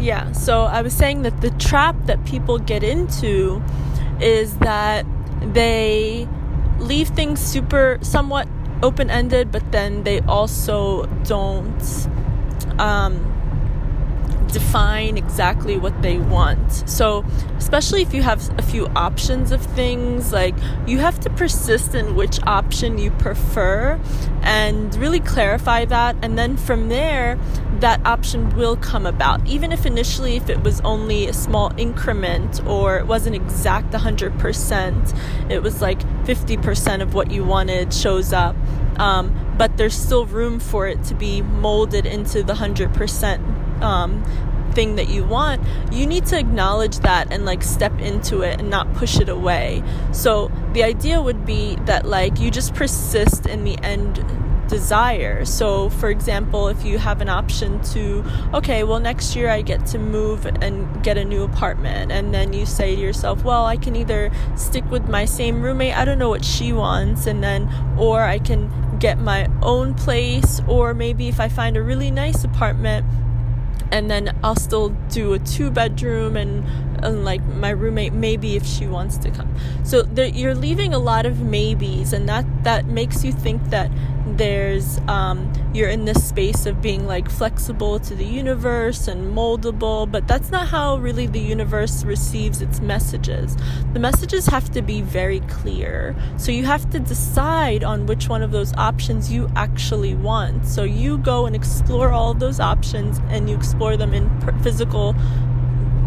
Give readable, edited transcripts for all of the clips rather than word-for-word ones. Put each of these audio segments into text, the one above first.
Yeah, so I was saying that the trap that people get into is that they leave things somewhat open-ended, but then they also don't define exactly what they want. So especially if you have a few options of things, like, you have to persist in which option you prefer and really clarify that, and then from there that option will come about, even if initially if it was only a small increment or it wasn't exact 100%, it was like 50% of what you wanted shows up, but there's still room for it to be molded into the 100% thing that you want. You need to acknowledge that and like step into it and not push it away. So the idea would be that like you just persist in the end desire. So for example, if you have an option to, okay, well, next year I get to move and get a new apartment, and then you say to yourself, well, I can either stick with my same roommate, I don't know what she wants, and then, or I can get my own place, or maybe if I find a really nice apartment, and then I'll still do a 2-bedroom and like my roommate, maybe if she wants to come. So you're leaving a lot of maybes, and that makes you think that there's you're in this space of being like flexible to the universe and moldable, but that's not how really the universe receives its messages. The messages have to be very clear, so you have to decide on which one of those options you actually want. So you go and explore all of those options, and you explore them in physical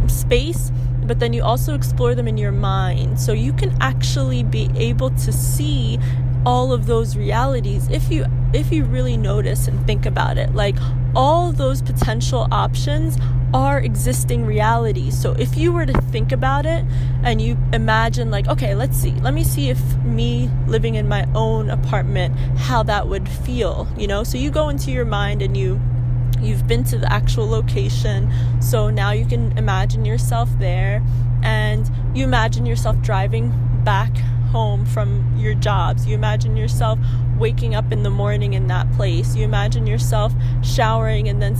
space, but then you also explore them in your mind, so you can actually be able to see all of those realities if you really notice and think about it. Like, all of those potential options are existing realities. So if you were to think about it and you imagine like, okay, let me see if me living in my own apartment, how that would feel, so you go into your mind and you've been to the actual location, so now you can imagine yourself there, and you imagine yourself driving back home from your jobs. You imagine yourself waking up in the morning in that place. You imagine yourself showering and then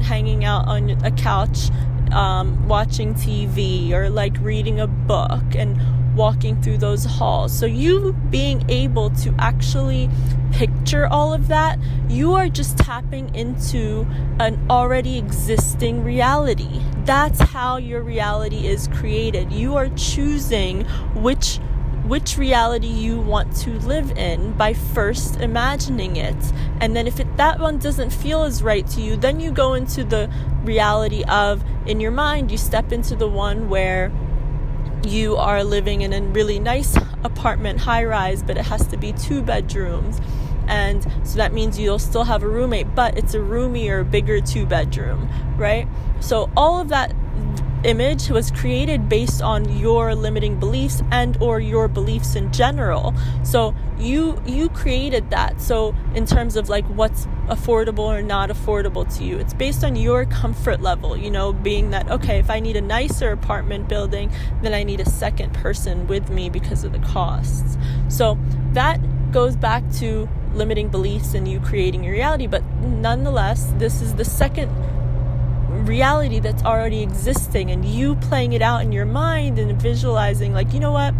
hanging out on a couch, watching TV or like reading a book and walking through those halls. So you being able to actually picture all of that, you are just tapping into an already existing reality. That's how your reality is created. You are choosing which reality you want to live in by first imagining it. And then if that one doesn't feel as right to you, then you go into the reality of, in your mind, you step into the one where you are living in a really nice apartment, high rise, but it has to be 2 bedrooms. And so that means you'll still have a roommate, but it's a roomier, bigger 2-bedroom, right? So all of that image was created based on your limiting beliefs and or your beliefs in general. So you created that. So in terms of like what's affordable or not affordable to you, it's based on your comfort level, being that, okay, if I need a nicer apartment building, then I need a second person with me because of the costs. So that goes back to limiting beliefs and you creating your reality. But nonetheless, this is the second reality that's already existing, and you playing it out in your mind and visualizing like, what,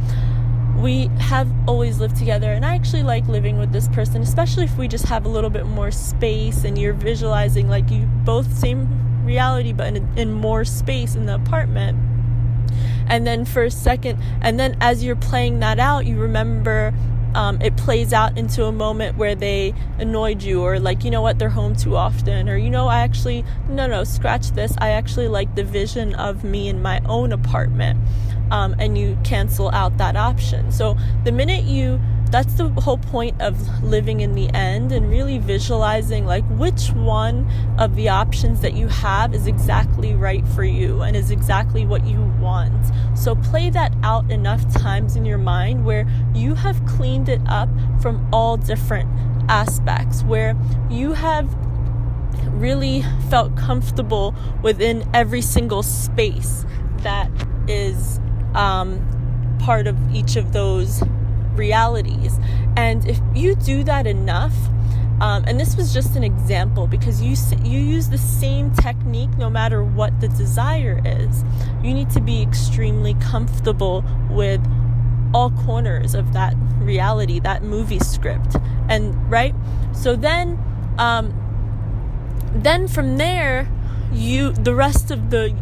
we have always lived together and I actually like living with this person, especially if we just have a little bit more space, and you're visualizing like you both same reality but in more space in the apartment. And then for a second, and then as you're playing that out, you remember it plays out into a moment where they annoyed you, or like, what, they're home too often, or I actually, no, scratch this, I actually like the vision of me in my own apartment, and you cancel out that option. So the minute that's the whole point of living in the end, and really visualizing like which one of the options that you have is exactly right for you and is exactly what you want. So play that out enough times in your mind where you have cleaned it up from all different aspects, where you have really felt comfortable within every single space that is part of each of those realities. And if you do that enough, And this was just an example, because you use the same technique no matter what the desire is. You need to be extremely comfortable with all corners of that reality, that movie script. And right? So then from there, the rest of the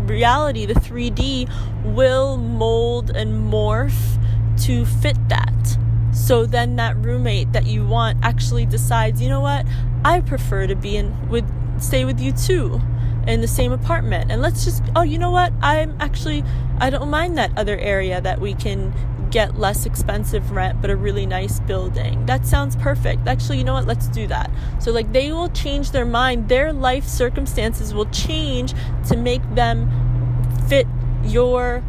reality, the 3D, will mold and morph to fit that. So then that roommate that you want actually decides, you know what, I prefer to stay with you too in the same apartment. And let's just, you know what, I don't mind that other area that we can get less expensive rent but a really nice building. That sounds perfect. Actually, you know what, let's do that. So like, they will change their mind. Their life circumstances will change to make them fit your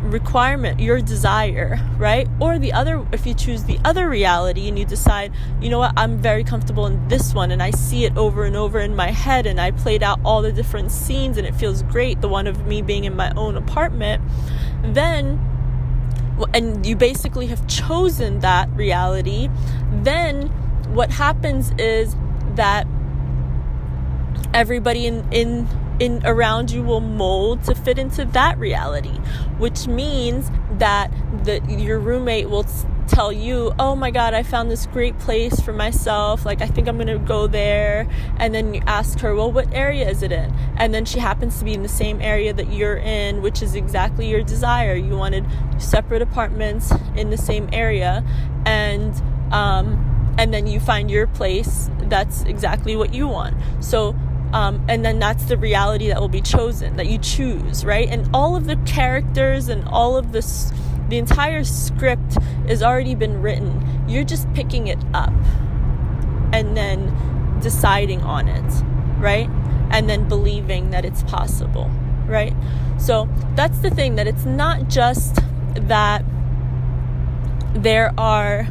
requirement, your desire, right? Or if you choose the other reality and you decide, you know what, I'm very comfortable in this one and I see it over and over in my head and I played out all the different scenes and it feels great, the one of me being in my own apartment, and you basically have chosen that reality, then what happens is that everybody in around you will mold to fit into that reality, which means that your roommate will tell you, oh my God, I found this great place for myself, like I think I'm gonna go there. And then you ask her, well, what area is it in? And then she happens to be in the same area that you're in, which is exactly your desire. You wanted separate apartments in the same area, and then you find your place that's exactly what you want. So and then that's the reality that will be chosen, that you choose, right? And all of the characters and all of the entire script has already been written. You're just picking it up and then deciding on it, right? And then believing that it's possible, right? So that's the thing, that it's not just that there are,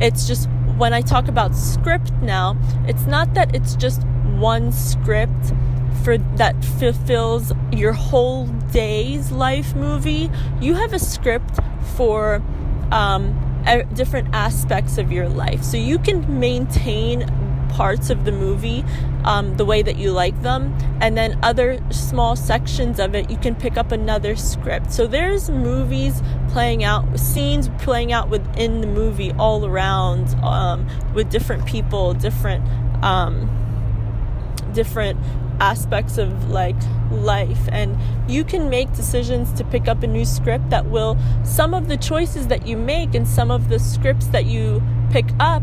it's just, when I talk about script now, it's not that it's just one script that fulfills your whole day's life movie. You have a script for different aspects of your life, so you can maintain parts of the movie the way that you like them, and then other small sections of it you can pick up another script. So there's scenes playing out within the movie all around, with different people, different aspects of like life, and you can make decisions to pick up a new script that will, some of the choices that you make and some of the scripts that you pick up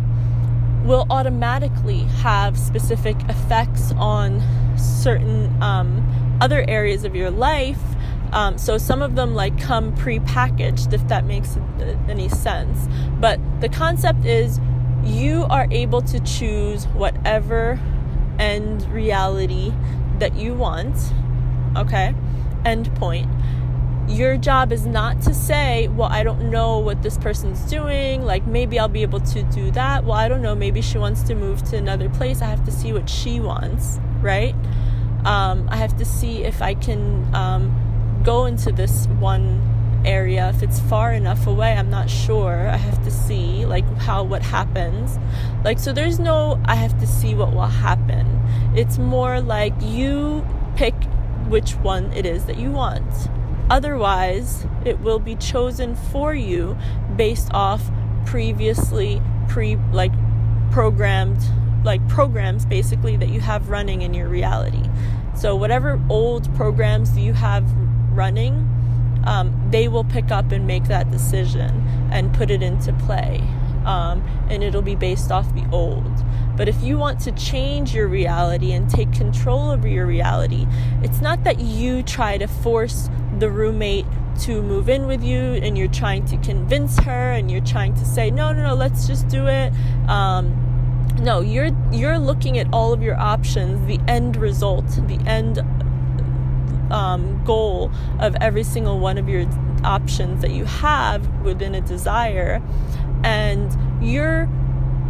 will automatically have specific effects on certain other areas of your life. So some of them like come pre-packaged, if that makes any sense. But the concept is, you are able to choose whatever end reality that you want, okay? End point. Your job is not to say, well, I don't know what this person's doing, like maybe I'll be able to do that. Well, I don't know, maybe she wants to move to another place. I have to see what she wants, right? I have to see if I can go into this one area. If it's far enough away, I'm not sure. I have to see like what happens. Like, so there's no I have to see what will happen. It's more like you pick which one it is that you want. Otherwise, it will be chosen for you based off previously programs basically that you have running in your reality. So whatever old programs you have running, they will pick up and make that decision and put it into play, and it'll be based off the old. But if you want to change your reality and take control over your reality, it's not that you try to force the roommate to move in with you and you're trying to convince her and you're trying to say no, let's just do it. No, you're looking at all of your options, the end result, the end goal of every single one of your options that you have within a desire, and you're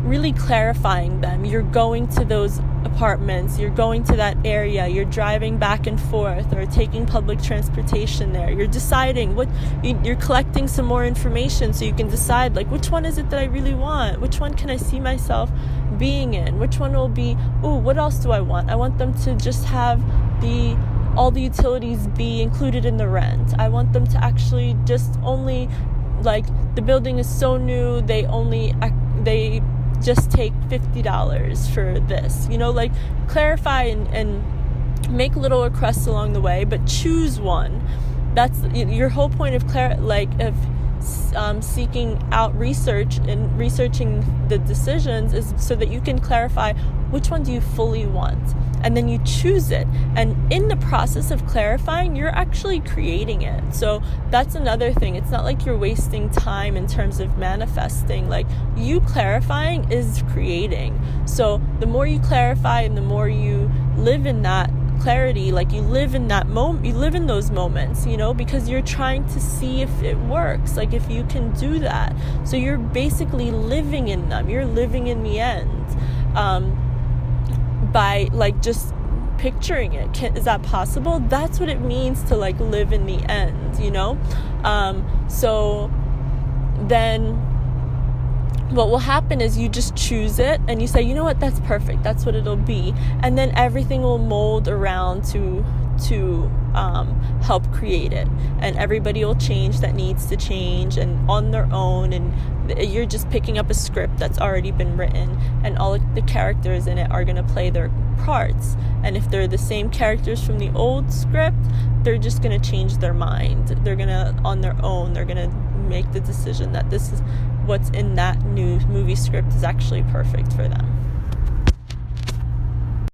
really clarifying them. You're going to those apartments, you're going to that area, you're driving back and forth or taking public transportation there. You're deciding you're collecting some more information so you can decide like which one is it that I really want, which one can I see myself being in? Which one will be, what else do I want? I want them to just have all the utilities be included in the rent. I want them to actually just only, like, the building is so new, they just take $50 for this. Like, clarify and make little requests along the way, but choose one. That's your whole point of seeking out research and researching the decisions, is so that you can clarify which one do you fully want, and then you choose it. And in the process of clarifying, you're actually creating it. So that's another thing. It's not like you're wasting time in terms of manifesting. Like, you clarifying is creating. So the more you clarify and the more you live in that clarity, like, you live in that moment, you live in those moments, because you're trying to see if it works, like, if you can do that. So you're basically living in them. You're living in the end, by, like, just picturing it. Is that possible? That's what it means to, like, live in the end, so then what will happen is you just choose it and you say, you know what, that's perfect, that's what it'll be, and then everything will mold around to help create it, and everybody will change that needs to change, and on their own, and you're just picking up a script that's already been written, and all the characters in it are going to play their parts. And if they're the same characters from the old script, they're just going to change their mind. They're going to, on their own, they're going to make the decision that this is what's in that new movie script is actually perfect for them.